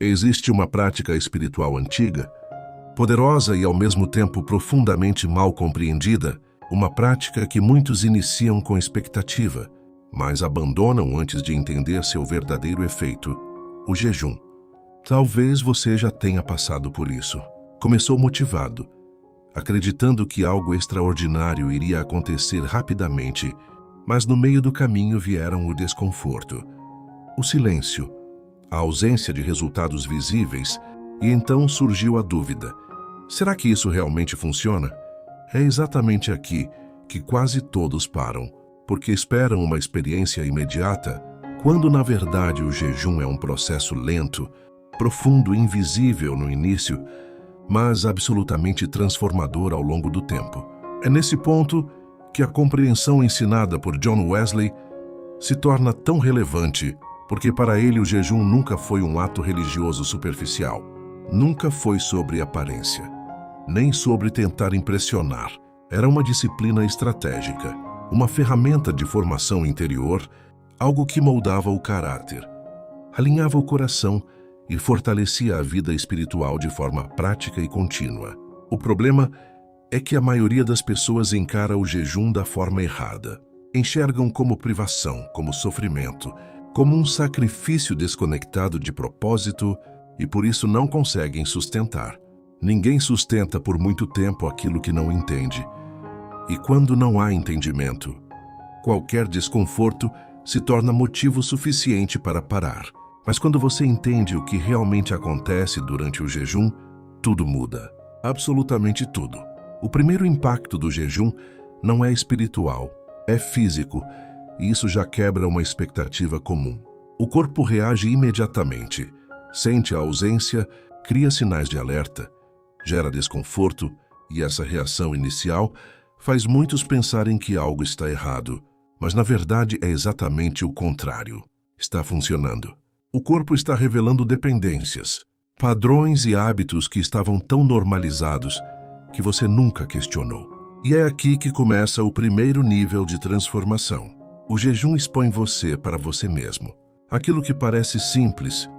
Existe uma prática espiritual antiga, poderosa e ao mesmo tempo profundamente mal compreendida, uma prática que muitos iniciam com expectativa, mas abandonam antes de entender seu verdadeiro efeito: o jejum. Talvez você já tenha passado por isso. Começou motivado, acreditando que algo extraordinário iria acontecer rapidamente, mas no meio do caminho vieram o desconforto, o silêncio, a ausência de resultados visíveis, e então surgiu a dúvida: será que isso realmente funciona? É exatamente aqui que quase todos param, porque esperam uma experiência imediata, quando na verdade o jejum é um processo lento, profundo e invisível no início, mas absolutamente transformador ao longo do tempo. É nesse ponto que a compreensão ensinada por John Wesley se torna tão relevante, porque para ele o jejum nunca foi um ato religioso superficial. Nunca foi sobre aparência, nem sobre tentar impressionar. Era uma disciplina estratégica, uma ferramenta de formação interior, algo que moldava o caráter, alinhava o coração e fortalecia a vida espiritual de forma prática e contínua. O problema é que a maioria das pessoas encara o jejum da forma errada. Enxergam como privação, como sofrimento, como um sacrifício desconectado de propósito e por isso não conseguem sustentar. Ninguém sustenta por muito tempo aquilo que não entende. E quando não há entendimento, qualquer desconforto se torna motivo suficiente para parar. Mas quando você entende o que realmente acontece durante o jejum, tudo muda. Absolutamente tudo. O primeiro impacto do jejum não é espiritual, é físico, e isso já quebra uma expectativa comum. O corpo reage imediatamente, sente a ausência, cria sinais de alerta, gera desconforto, e essa reação inicial faz muitos pensarem que algo está errado, mas na verdade é exatamente o contrário. Está funcionando. O corpo está revelando dependências, padrões e hábitos que estavam tão normalizados que você nunca questionou. E é aqui que começa o primeiro nível de transformação. O jejum expõe você para você mesmo. Aquilo que parece simples,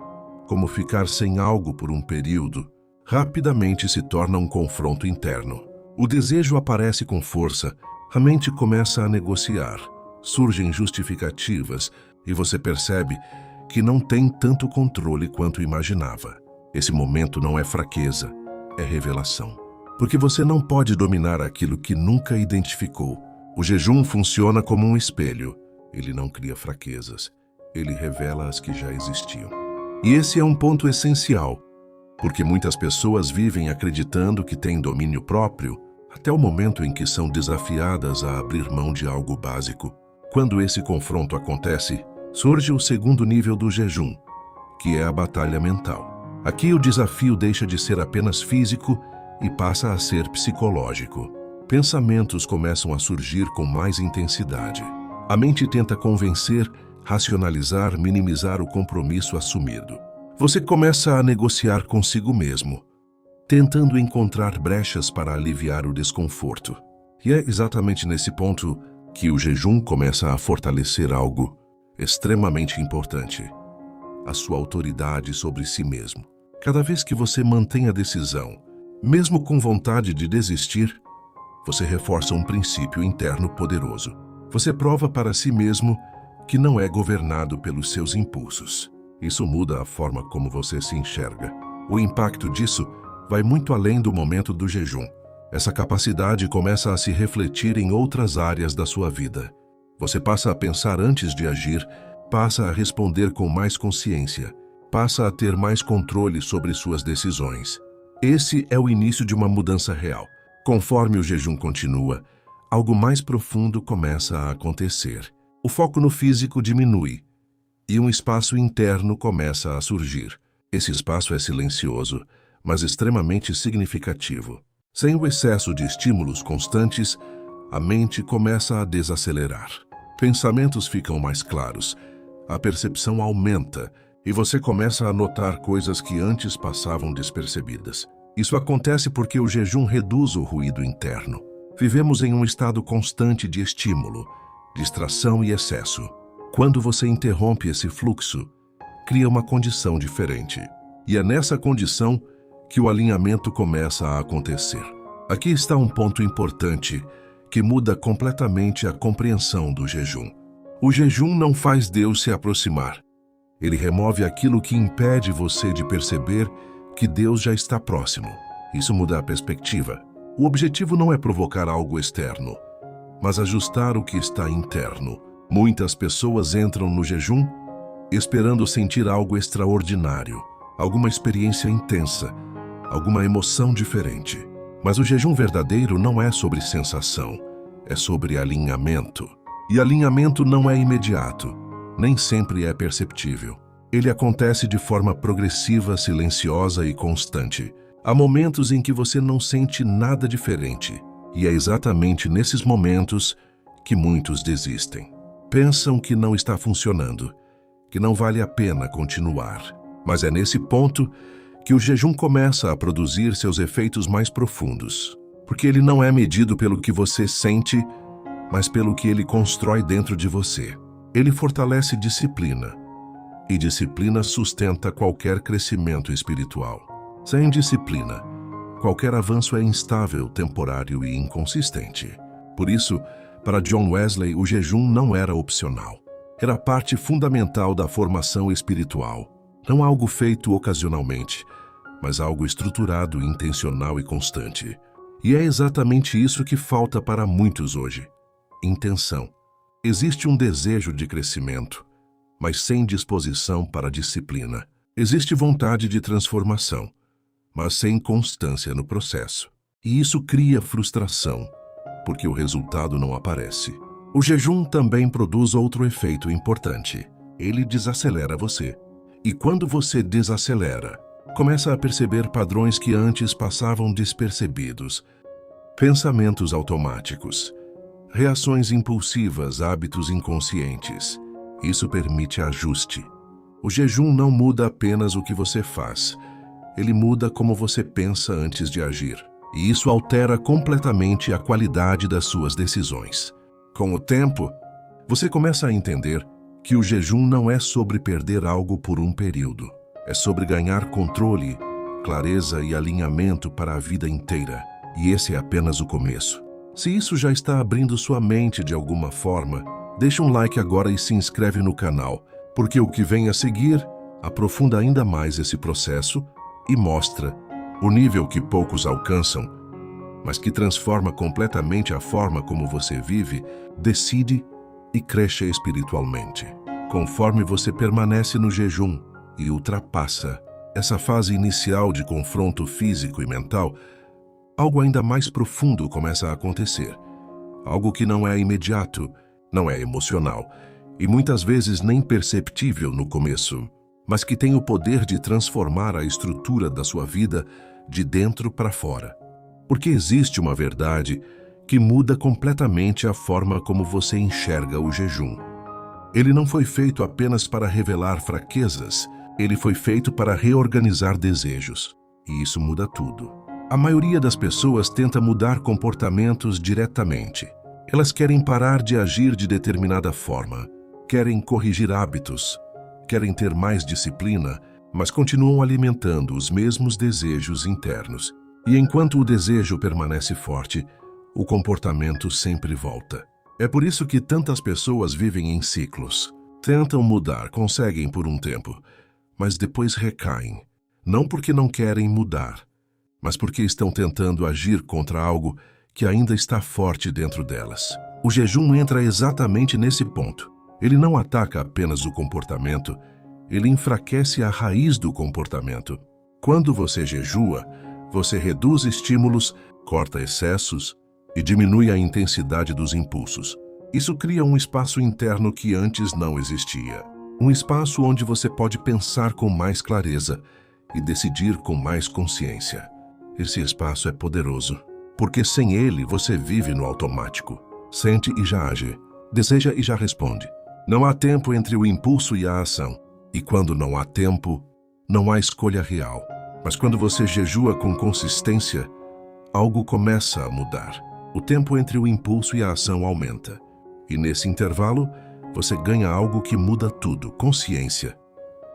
como ficar sem algo por um período, rapidamente se torna um confronto interno. O desejo aparece com força, a mente começa a negociar, surgem justificativas e você percebe que não tem tanto controle quanto imaginava. Esse momento não é fraqueza, é revelação. Porque você não pode dominar aquilo que nunca identificou. O jejum funciona como um espelho. Ele não cria fraquezas, ele revela as que já existiam. E esse é um ponto essencial, porque muitas pessoas vivem acreditando que têm domínio próprio até o momento em que são desafiadas a abrir mão de algo básico. Quando esse confronto acontece, surge o segundo nível do jejum, que é a batalha mental. Aqui o desafio deixa de ser apenas físico e passa a ser psicológico. Pensamentos começam a surgir com mais intensidade. A mente tenta convencer, racionalizar, minimizar o compromisso assumido. Você começa a negociar consigo mesmo, tentando encontrar brechas para aliviar o desconforto. E é exatamente nesse ponto que o jejum começa a fortalecer algo extremamente importante: a sua autoridade sobre si mesmo. Cada vez que você mantém a decisão, mesmo com vontade de desistir, você reforça um princípio interno poderoso. Você prova para si mesmo que não é governado pelos seus impulsos. Isso muda a forma como você se enxerga. O impacto disso vai muito além do momento do jejum. Essa capacidade começa a se refletir em outras áreas da sua vida. Você passa a pensar antes de agir, passa a responder com mais consciência, passa a ter mais controle sobre suas decisões. Esse é o início de uma mudança real. Conforme o jejum continua, algo mais profundo começa a acontecer. O foco no físico diminui e um espaço interno começa a surgir. Esse espaço é silencioso, mas extremamente significativo. Sem o excesso de estímulos constantes, a mente começa a desacelerar. Pensamentos ficam mais claros, a percepção aumenta e você começa a notar coisas que antes passavam despercebidas. Isso acontece porque o jejum reduz o ruído interno. Vivemos em um estado constante de estímulo, distração e excesso. Quando você interrompe esse fluxo, cria uma condição diferente. E é nessa condição que o alinhamento começa a acontecer. Aqui está um ponto importante que muda completamente a compreensão do jejum. O jejum não faz Deus se aproximar. Ele remove aquilo que impede você de perceber que Deus já está próximo. Isso muda a perspectiva. O objetivo não é provocar algo externo, mas ajustar o que está interno. Muitas pessoas entram no jejum esperando sentir algo extraordinário, alguma experiência intensa, alguma emoção diferente. Mas o jejum verdadeiro não é sobre sensação, é sobre alinhamento. E alinhamento não é imediato, nem sempre é perceptível. Ele acontece de forma progressiva, silenciosa e constante. Há momentos em que você não sente nada diferente, e é exatamente nesses momentos que muitos desistem. Pensam que não está funcionando, que não vale a pena continuar. Mas é nesse ponto que o jejum começa a produzir seus efeitos mais profundos, porque ele não é medido pelo que você sente, mas pelo que ele constrói dentro de você. Ele fortalece disciplina, e disciplina sustenta qualquer crescimento espiritual. Sem disciplina, qualquer avanço é instável, temporário e inconsistente. Por isso, para John Wesley, o jejum não era opcional. Era parte fundamental da formação espiritual. Não algo feito ocasionalmente, mas algo estruturado, intencional e constante. E é exatamente isso que falta para muitos hoje. Intenção. Existe um desejo de crescimento, mas sem disposição para disciplina. Existe vontade de transformação, mas sem constância no processo. E isso cria frustração, porque o resultado não aparece. O jejum também produz outro efeito importante. Ele desacelera você. E quando você desacelera, começa a perceber padrões que antes passavam despercebidos. Pensamentos automáticos, reações impulsivas, hábitos inconscientes. Isso permite ajuste. O jejum não muda apenas o que você faz. Ele muda como você pensa antes de agir. E isso altera completamente a qualidade das suas decisões. Com o tempo, você começa a entender que o jejum não é sobre perder algo por um período. É sobre ganhar controle, clareza e alinhamento para a vida inteira. E esse é apenas o começo. Se isso já está abrindo sua mente de alguma forma, deixa um like agora e se inscreve no canal, porque o que vem a seguir aprofunda ainda mais esse processo e mostra o nível que poucos alcançam, mas que transforma completamente a forma como você vive, decide e cresce espiritualmente. Conforme você permanece no jejum e ultrapassa essa fase inicial de confronto físico e mental, algo ainda mais profundo começa a acontecer. Algo que não é imediato, não é emocional e muitas vezes nem perceptível no começo, mas que tem o poder de transformar a estrutura da sua vida de dentro para fora. Porque existe uma verdade que muda completamente a forma como você enxerga o jejum. Ele não foi feito apenas para revelar fraquezas, ele foi feito para reorganizar desejos. E isso muda tudo. A maioria das pessoas tenta mudar comportamentos diretamente. Elas querem parar de agir de determinada forma, querem corrigir hábitos, querem ter mais disciplina, mas continuam alimentando os mesmos desejos internos. E enquanto o desejo permanece forte, o comportamento sempre volta. É por isso que tantas pessoas vivem em ciclos. Tentam mudar, conseguem por um tempo, mas depois recaem. Não porque não querem mudar, mas porque estão tentando agir contra algo que ainda está forte dentro delas. O jejum entra exatamente nesse ponto. Ele não ataca apenas o comportamento, ele enfraquece a raiz do comportamento. Quando você jejua, você reduz estímulos, corta excessos e diminui a intensidade dos impulsos. Isso cria um espaço interno que antes não existia. Um espaço onde você pode pensar com mais clareza e decidir com mais consciência. Esse espaço é poderoso, porque sem ele você vive no automático. Sente e já age, deseja e já responde. Não há tempo entre o impulso e a ação. E quando não há tempo, não há escolha real. Mas quando você jejua com consistência, algo começa a mudar. O tempo entre o impulso e a ação aumenta. E nesse intervalo, você ganha algo que muda tudo, consciência.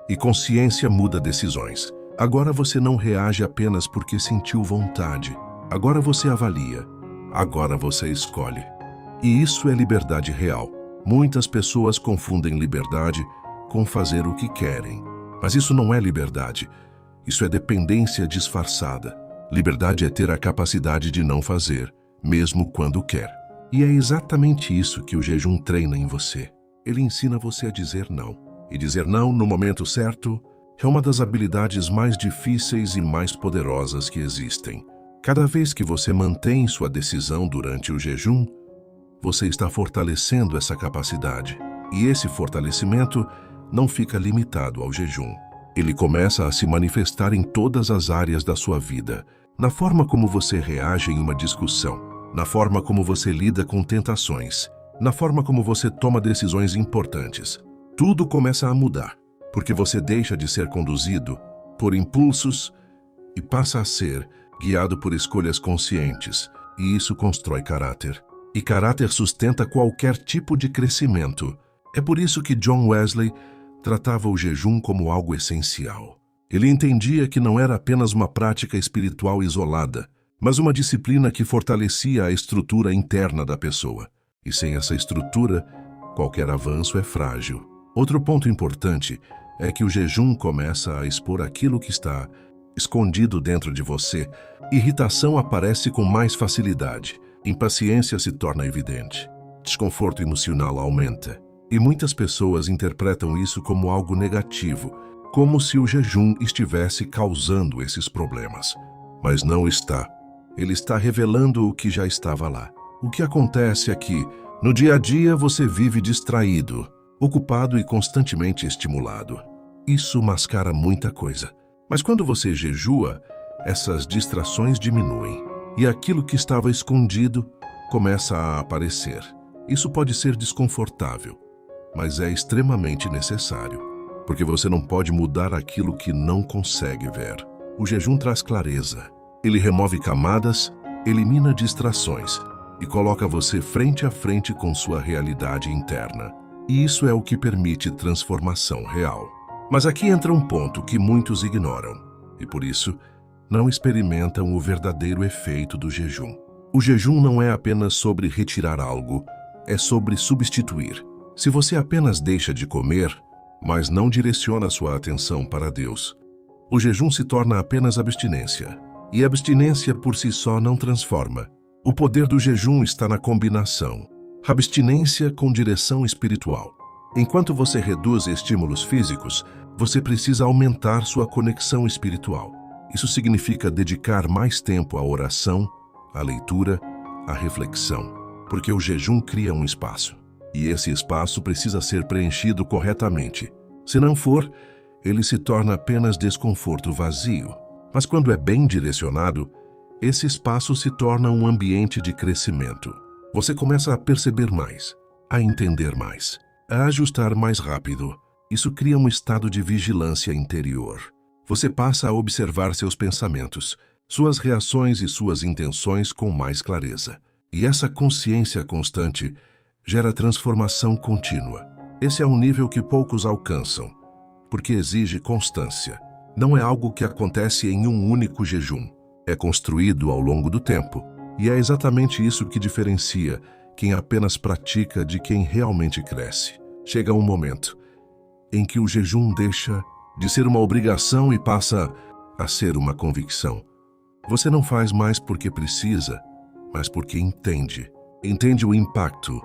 E consciência muda decisões. Agora você não reage apenas porque sentiu vontade. Agora você avalia. Agora você escolhe. E isso é liberdade real. Muitas pessoas confundem liberdade com fazer o que querem. Mas isso não é liberdade. Isso é dependência disfarçada. Liberdade é ter a capacidade de não fazer, mesmo quando quer. E é exatamente isso que o jejum treina em você. Ele ensina você a dizer não. E dizer não no momento certo é uma das habilidades mais difíceis e mais poderosas que existem. Cada vez que você mantém sua decisão durante o jejum, você está fortalecendo essa capacidade. E esse fortalecimento não fica limitado ao jejum. Ele começa a se manifestar em todas as áreas da sua vida, na forma como você reage em uma discussão, na forma como você lida com tentações, na forma como você toma decisões importantes. Tudo começa a mudar, porque você deixa de ser conduzido por impulsos e passa a ser guiado por escolhas conscientes, e isso constrói caráter. E caráter sustenta qualquer tipo de crescimento. É por isso que John Wesley tratava o jejum como algo essencial. Ele entendia que não era apenas uma prática espiritual isolada, mas uma disciplina que fortalecia a estrutura interna da pessoa. E sem essa estrutura, qualquer avanço é frágil. Outro ponto importante é que o jejum começa a expor aquilo que está escondido dentro de você. Irritação aparece com mais facilidade. Impaciência se torna evidente. Desconforto emocional aumenta. E muitas pessoas interpretam isso como algo negativo, como se o jejum estivesse causando esses problemas. Mas não está. Ele está revelando o que já estava lá. O que acontece é que, no dia a dia, você vive distraído, ocupado e constantemente estimulado. Isso mascara muita coisa. Mas quando você jejua, essas distrações diminuem. E aquilo que estava escondido começa a aparecer. Isso pode ser desconfortável, mas é extremamente necessário, porque você não pode mudar aquilo que não consegue ver. O jejum traz clareza. Ele remove camadas, elimina distrações e coloca você frente a frente com sua realidade interna. E isso é o que permite transformação real. Mas aqui entra um ponto que muitos ignoram, e por isso não experimentam o verdadeiro efeito do jejum. O jejum não é apenas sobre retirar algo, é sobre substituir. Se você apenas deixa de comer, mas não direciona sua atenção para Deus, o jejum se torna apenas abstinência. E abstinência por si só não transforma. O poder do jejum está na combinação. Abstinência com direção espiritual. Enquanto você reduz estímulos físicos, você precisa aumentar sua conexão espiritual. Isso significa dedicar mais tempo à oração, à leitura, à reflexão, porque o jejum cria um espaço. E esse espaço precisa ser preenchido corretamente. Se não for, ele se torna apenas desconforto vazio. Mas quando é bem direcionado, esse espaço se torna um ambiente de crescimento. Você começa a perceber mais, a entender mais, a ajustar mais rápido. Isso cria um estado de vigilância interior. Você passa a observar seus pensamentos, suas reações e suas intenções com mais clareza. E essa consciência constante gera transformação contínua. Esse é um nível que poucos alcançam, porque exige constância. Não é algo que acontece em um único jejum. É construído ao longo do tempo. E é exatamente isso que diferencia quem apenas pratica de quem realmente cresce. Chega um momento em que o jejum deixa de ser uma obrigação e passa a ser uma convicção. Você não faz mais porque precisa, mas porque entende. Entende o impacto,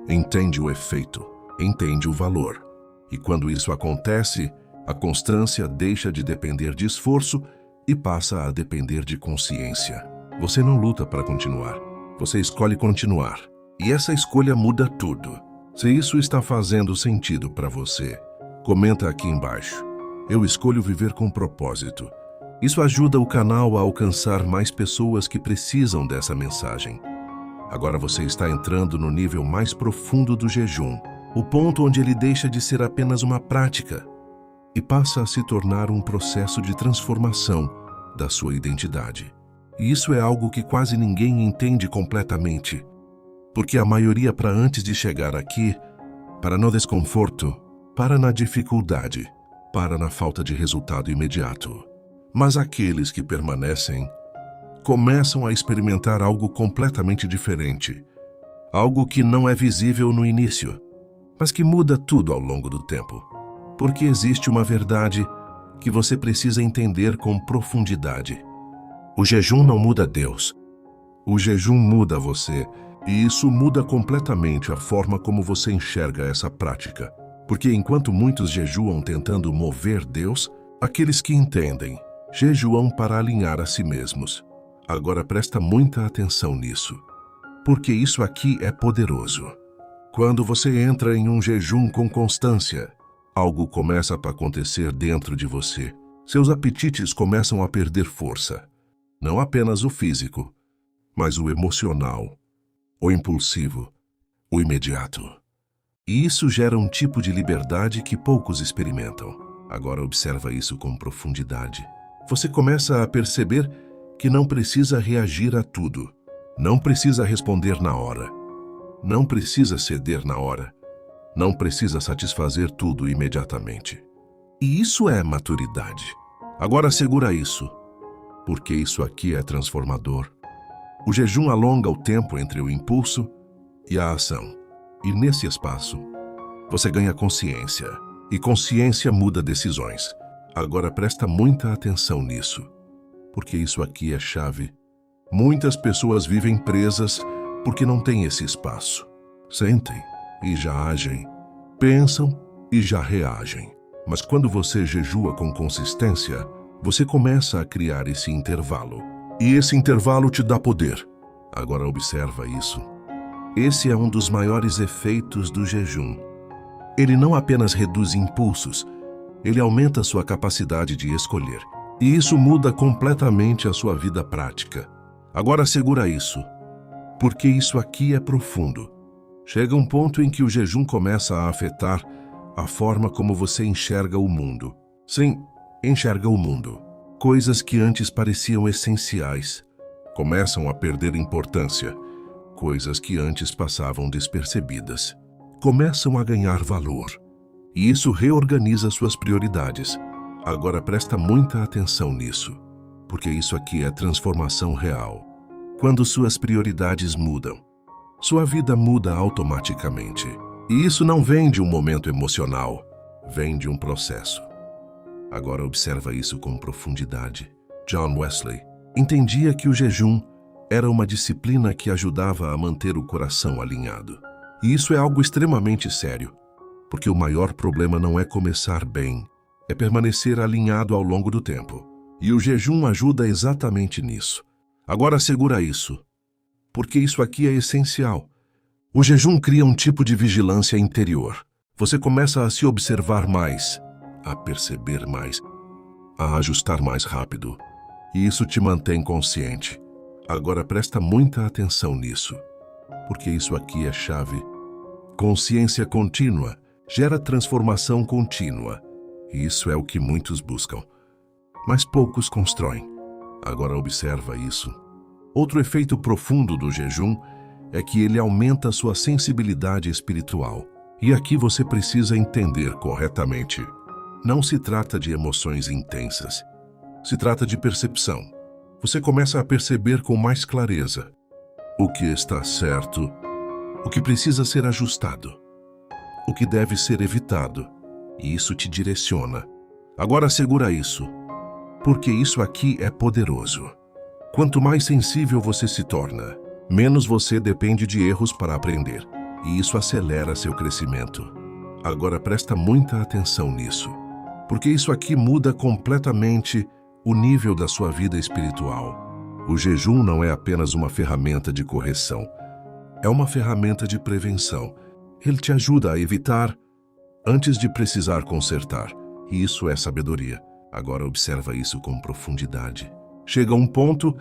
entende o efeito, entende o valor. E quando isso acontece, a constância deixa de depender de esforço e passa a depender de consciência. Você não luta para continuar, você escolhe continuar. E essa escolha muda tudo. Se isso está fazendo sentido para você, comenta aqui embaixo. Eu escolho viver com propósito. Isso ajuda o canal a alcançar mais pessoas que precisam dessa mensagem. Agora você está entrando no nível mais profundo do jejum, o ponto onde ele deixa de ser apenas uma prática e passa a se tornar um processo de transformação da sua identidade. E isso é algo que quase ninguém entende completamente, porque a maioria para antes de chegar aqui, para no desconforto, para na dificuldade, para na falta de resultado imediato. Mas aqueles que permanecem começam a experimentar algo completamente diferente, algo que não é visível no início, mas que muda tudo ao longo do tempo. Porque existe uma verdade que você precisa entender com profundidade. O jejum não muda Deus. O jejum muda você, e isso muda completamente a forma como você enxerga essa prática. Porque enquanto muitos jejuam tentando mover Deus, aqueles que entendem jejuam para alinhar a si mesmos. Agora presta muita atenção nisso, porque isso aqui é poderoso. Quando você entra em um jejum com constância, algo começa a acontecer dentro de você. Seus apetites começam a perder força. Não apenas o físico, mas o emocional, o impulsivo, o imediato. E isso gera um tipo de liberdade que poucos experimentam. Agora observa isso com profundidade. Você começa a perceber que não precisa reagir a tudo. Não precisa responder na hora. Não precisa ceder na hora. Não precisa satisfazer tudo imediatamente. E isso é maturidade. Agora segura isso, porque isso aqui é transformador. O jejum alonga o tempo entre o impulso e a ação. E nesse espaço, você ganha consciência. E consciência muda decisões. Agora presta muita atenção nisso, porque isso aqui é chave. Muitas pessoas vivem presas porque não têm esse espaço. Sentem e já agem. Pensam e já reagem. Mas quando você jejua com consistência, você começa a criar esse intervalo. E esse intervalo te dá poder. Agora observa isso. Esse é um dos maiores efeitos do jejum. Ele não apenas reduz impulsos, ele aumenta sua capacidade de escolher. E isso muda completamente a sua vida prática. Agora segura isso, porque isso aqui é profundo. Chega um ponto em que o jejum começa a afetar a forma como você enxerga o mundo. Sim, enxerga o mundo. Coisas que antes pareciam essenciais começam a perder importância. Coisas que antes passavam despercebidas começam a ganhar valor. E isso reorganiza suas prioridades. Agora presta muita atenção nisso, porque isso aqui é transformação real. Quando suas prioridades mudam, sua vida muda automaticamente. E isso não vem de um momento emocional, vem de um processo. Agora observa isso com profundidade. John Wesley entendia que o jejum era uma disciplina que ajudava a manter o coração alinhado. E isso é algo extremamente sério, porque o maior problema não é começar bem, é permanecer alinhado ao longo do tempo. E o jejum ajuda exatamente nisso. Agora segura isso, porque isso aqui é essencial. O jejum cria um tipo de vigilância interior. Você começa a se observar mais, a perceber mais, a ajustar mais rápido. E isso te mantém consciente. Agora presta muita atenção nisso, porque isso aqui é chave. Consciência contínua gera transformação contínua. E isso é o que muitos buscam, mas poucos constroem. Agora observa isso. Outro efeito profundo do jejum é que ele aumenta sua sensibilidade espiritual. E aqui você precisa entender corretamente. Não se trata de emoções intensas. Se trata de percepção. Você começa a perceber com mais clareza o que está certo, o que precisa ser ajustado, o que deve ser evitado. E isso te direciona. Agora segura isso, porque isso aqui é poderoso. Quanto mais sensível você se torna, menos você depende de erros para aprender. E isso acelera seu crescimento. Agora presta muita atenção nisso, porque isso aqui muda completamente o nível da sua vida espiritual. O jejum não é apenas uma ferramenta de correção, é uma ferramenta de prevenção. Ele te ajuda a evitar antes de precisar consertar. E isso é sabedoria. Agora observa isso com profundidade. Chega um ponto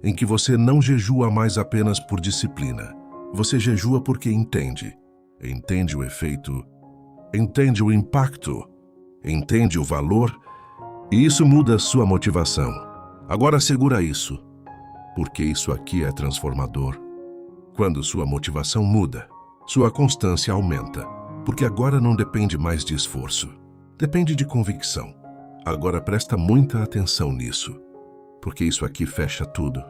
em que você não jejua mais apenas por disciplina. Você jejua porque entende. Entende o efeito, entende o impacto, entende o valor, e isso muda sua motivação. Agora segura isso, porque isso aqui é transformador. Quando sua motivação muda, sua constância aumenta, porque agora não depende mais de esforço, depende de convicção. Agora presta muita atenção nisso, porque isso aqui fecha tudo.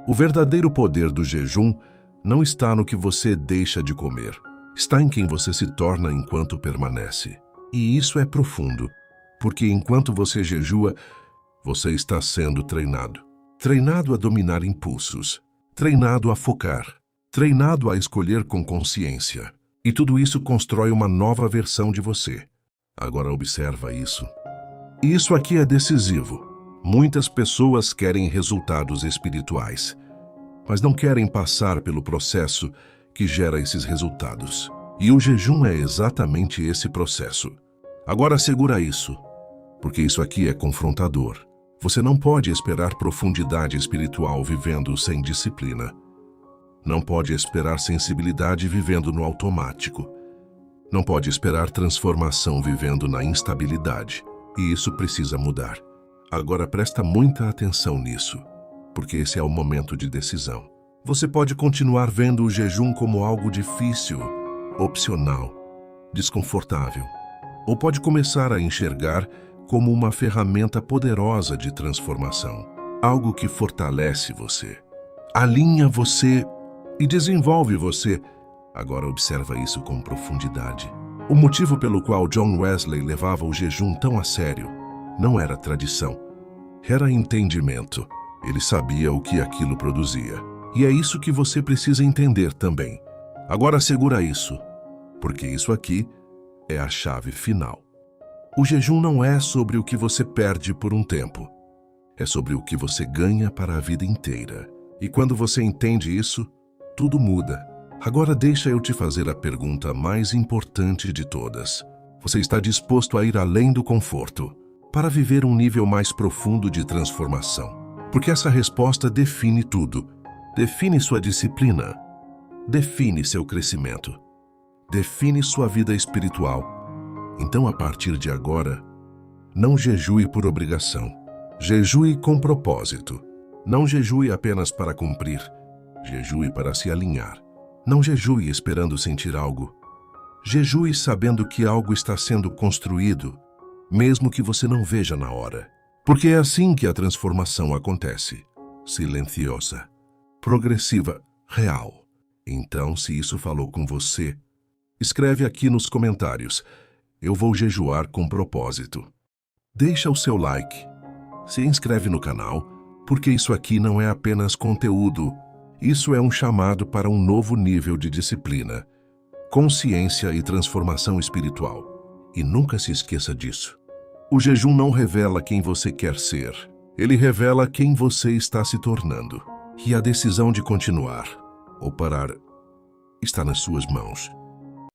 O verdadeiro poder do jejum não está no que você deixa de comer. Está em quem você se torna enquanto permanece. E isso é profundo, porque enquanto você jejua, você está sendo treinado. Treinado a dominar impulsos, treinado a focar, treinado a escolher com consciência. E tudo isso constrói uma nova versão de você. Agora observa isso. Isso aqui é decisivo. Muitas pessoas querem resultados espirituais, mas não querem passar pelo processo que gera esses resultados. E o jejum é exatamente esse processo. Agora segura isso, porque isso aqui é confrontador. Você não pode esperar profundidade espiritual vivendo sem disciplina. Não pode esperar sensibilidade vivendo no automático. Não pode esperar transformação vivendo na instabilidade. E isso precisa mudar. Agora presta muita atenção nisso, porque esse é o momento de decisão. Você pode continuar vendo o jejum como algo difícil, opcional, desconfortável, ou pode começar a enxergar como uma ferramenta poderosa de transformação, algo que fortalece você, alinha você e desenvolve você. Agora observa isso com profundidade. O motivo pelo qual John Wesley levava o jejum tão a sério não era tradição, era entendimento. Ele sabia o que aquilo produzia. E é isso que você precisa entender também. Agora segura isso, porque isso aqui é a chave final. O jejum não é sobre o que você perde por um tempo. É sobre o que você ganha para a vida inteira. E quando você entende isso, tudo muda. Agora deixa eu te fazer a pergunta mais importante de todas. Você está disposto a ir além do conforto para viver um nível mais profundo de transformação? Porque essa resposta define tudo. Define sua disciplina. Define seu crescimento. Define sua vida espiritual. Então, a partir de agora, não jejue por obrigação. Jejue com propósito. Não jejue apenas para cumprir. Jejue para se alinhar. Não jejue esperando sentir algo. Jejue sabendo que algo está sendo construído, mesmo que você não veja na hora. Porque é assim que a transformação acontece. Silenciosa, progressiva, real. Então, se isso falou com você, escreve aqui nos comentários: eu vou jejuar com propósito. Deixa o seu like. Se inscreve no canal, porque isso aqui não é apenas conteúdo. Isso é um chamado para um novo nível de disciplina, consciência e transformação espiritual. E nunca se esqueça disso. O jejum não revela quem você quer ser. Ele revela quem você está se tornando. E a decisão de continuar ou parar está nas suas mãos.